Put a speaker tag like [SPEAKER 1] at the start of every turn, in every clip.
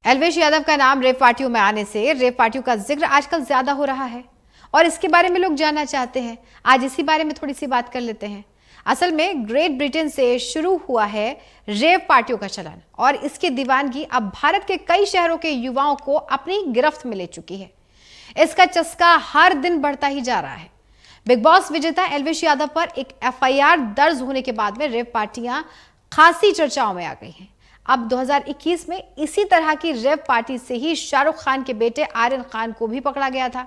[SPEAKER 1] एल्विश यादव का नाम रेव पार्टियों में आने से रेव पार्टियों का जिक्र आजकल ज्यादा हो रहा है और इसके बारे में लोग जानना चाहते हैं। आज इसी बारे में थोड़ी सी बात कर लेते हैं। असल में ग्रेट ब्रिटेन से शुरू हुआ है रेव पार्टियों का चलन और इसकी दीवानगी अब भारत के कई शहरों के युवाओं को अपनी गिरफ्त में ले चुकी है। इसका चस्का हर दिन बढ़ता ही जा रहा है। बिग बॉस विजेता एल्विश यादव पर एक एफआईआर दर्ज होने के बाद में रेव पार्टियां खासी चर्चाओं में आ गई हैं। अब 2021 में इसी तरह की रेव पार्टी से ही शाहरुख खान के बेटे आर्यन खान को भी पकड़ा गया था।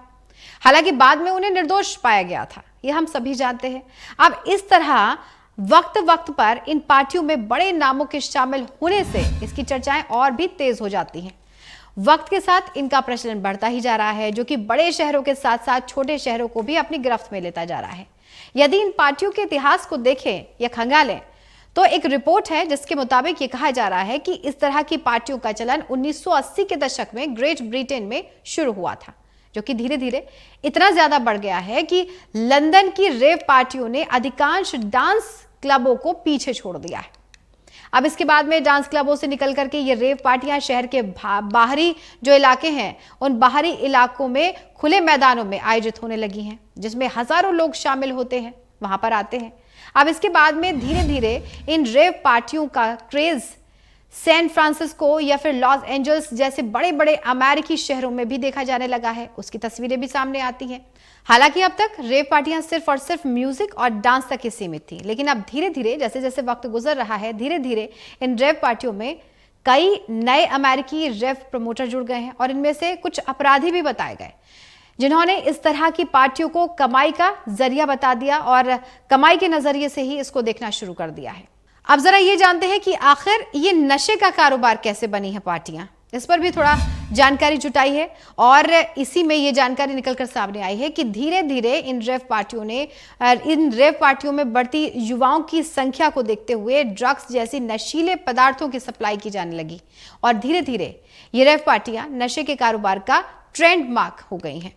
[SPEAKER 1] हालांकि बाद में उन्हें निर्दोष पाया गया था, यह हम सभी जानते हैं। अब इस तरह वक्त वक्त पर इन पार्टियों में बड़े नामों के शामिल होने से इसकी चर्चाएं और भी तेज हो जाती हैं। वक्त के साथ इनका प्रचलन बढ़ता ही जा रहा है, जो कि बड़े शहरों के साथ साथ छोटे शहरों को भी अपनी गिरफ्त में लेता जा रहा है। यदि इन पार्टियों के इतिहास को देखें या खंगालें तो एक रिपोर्ट है जिसके मुताबिक ये कहा जा रहा है कि इस तरह की पार्टियों का चलन 1980 के दशक में ग्रेट ब्रिटेन में शुरू हुआ था, जो कि धीरे धीरे इतना ज्यादा बढ़ गया है कि लंदन की रेव पार्टियों ने अधिकांश डांस क्लबों को पीछे छोड़ दिया है। अब इसके बाद में डांस क्लबों से निकल करके ये रेव पार्टियां शहर के बाहरी जो इलाके हैं उन बाहरी इलाकों में खुले मैदानों में आयोजित होने लगी हैं, जिसमें हजारों लोग शामिल होते हैं, वहां पर आते हैं। अब इसके बाद में धीरे धीरे इन रेव पार्टियों का क्रेज सैन फ्रांसिस्को या फिर लॉस एंजल्स जैसे बड़े बड़े अमेरिकी शहरों में भी देखा जाने लगा है। उसकी तस्वीरें भी सामने आती हैं। हालांकि अब तक रेव पार्टियां सिर्फ और सिर्फ म्यूजिक और डांस तक ही सीमित थी, लेकिन अब धीरे धीरे जैसे जैसे वक्त गुजर रहा है, धीरे धीरे इन रेव पार्टियों में कई नए अमेरिकी रेव प्रमोटर जुड़ गए हैं और इनमें से कुछ अपराधी भी बताए गए, जिन्होंने इस तरह की पार्टियों को कमाई का जरिया बता दिया और कमाई के नजरिए से ही इसको देखना शुरू कर दिया है। अब जरा ये जानते हैं कि आखिर ये नशे का कारोबार कैसे बनी है पार्टियां। इस पर भी थोड़ा जानकारी जुटाई है और इसी में ये जानकारी निकलकर सामने आई है कि धीरे धीरे इन रेव पार्टियों में बढ़ती युवाओं की संख्या को देखते हुए ड्रग्स जैसी नशीले पदार्थों की सप्लाई की जाने लगी और धीरे धीरे ये रेव पार्टियां नशे के कारोबार का ट्रेंड मार्क हो गई हैं।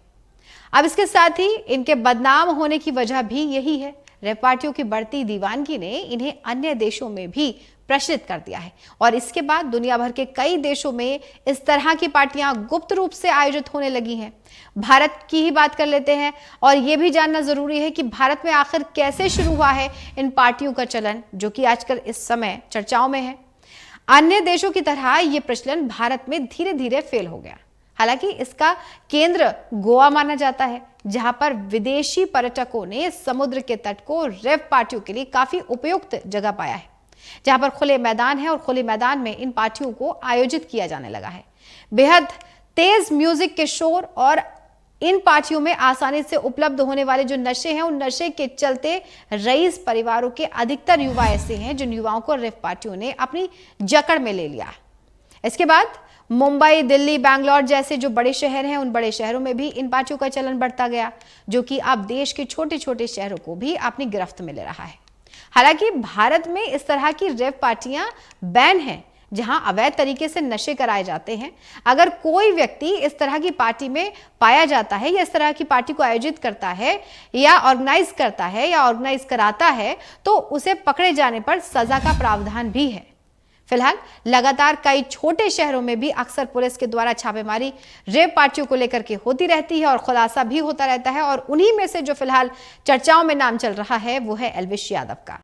[SPEAKER 1] अब इसके साथ ही इनके बदनाम होने की वजह भी यही है। रेव पार्टियों की बढ़ती दीवानगी ने इन्हें अन्य देशों में भी प्रचलित कर दिया है और इसके बाद दुनिया भर के कई देशों में इस तरह की पार्टियां गुप्त रूप से आयोजित होने लगी हैं। भारत की ही बात कर लेते हैं और यह भी जानना जरूरी है कि भारत में आखिर कैसे शुरू हुआ है इन पार्टियों का चलन, जो कि आजकल इस समय चर्चाओं में है। अन्य देशों की तरह यह प्रचलन भारत में धीरे धीरे फेल हो गया। हालांकि इसका केंद्र गोवा माना जाता है, जहां पर विदेशी पर्यटकों ने समुद्र के तट को रेव पार्टियों के लिए काफी उपयुक्त जगह पाया है, जहां पर खुले मैदान है और खुले मैदान में इन पार्टियों को आयोजित किया जाने लगा है। बेहद तेज म्यूजिक के शोर और इन पार्टियों में आसानी से उपलब्ध होने वाले जो नशे हैं, उन नशे के चलते रईस परिवारों के अधिकतर युवा ऐसे हैं जिन युवाओं को रेव पार्टियों ने अपनी जकड़ में ले लिया। इसके बाद मुंबई, दिल्ली, बैंगलोर जैसे जो बड़े शहर हैं, उन बड़े शहरों में भी इन पार्टियों का चलन बढ़ता गया, जो कि अब देश के छोटे छोटे शहरों को भी अपनी गिरफ्त में ले रहा है। हालांकि भारत में इस तरह की रेव पार्टियां बैन हैं, जहां अवैध तरीके से नशे कराए जाते हैं। अगर कोई व्यक्ति इस तरह की पार्टी में पाया जाता है या इस तरह की पार्टी को आयोजित करता है या ऑर्गेनाइज करता है या ऑर्गेनाइज कराता है, तो उसे पकड़े जाने पर सजा का प्रावधान भी है। फिलहाल लगातार कई छोटे शहरों में भी अक्सर पुलिस के द्वारा छापेमारी रेव पार्टियों को लेकर के होती रहती है और खुलासा भी होता रहता है और उन्हीं में से जो फिलहाल चर्चाओं में नाम चल रहा है वो है एल्विश यादव का।